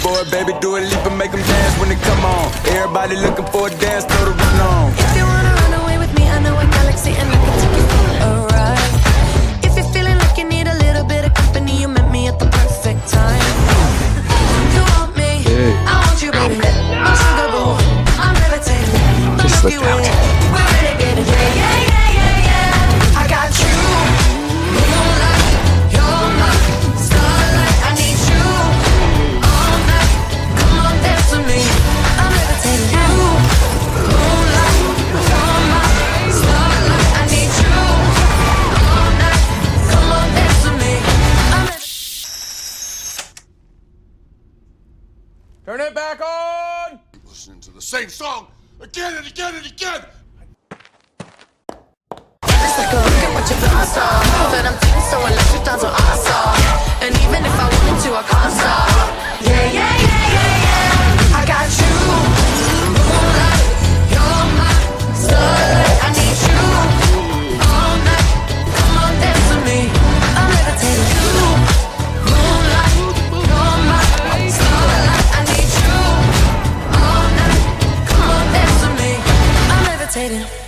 board, baby, do a leap and make them dance when they come on. Everybody looking for a dance, throw the run on. If you wanna run away with me, I know a galaxy and I can take you for a ride. If you're feeling like you need a little bit of company, you met me at the perfect time. You want me, I want you, baby. I'm sugar boo, I'm levitating. The Milky Way, we're renegading. Yeah, yeah, yeah, yeah, yeah. I got you, moonlight, you're my starlight. I need you all night. Come on, dance with me. I'm levitating. You, moonlight, you're my starlight. I need you all night. Come on, dance with me. I'm Turn it back on! Listening to the same song again and again and again. Just like a look at what you done, stop. But I'm feeling so electric, dance so awesome. And even if I wanted to, I can't stop. Yeah, yeah, yeah, yeah, yeah. I got you, moonlight, you're my starlight. I need you all night. Come on, dance with me. I'm levitating. You, moonlight, you're my starlight. I need you all night. Come on, dance with me. I'm levitating.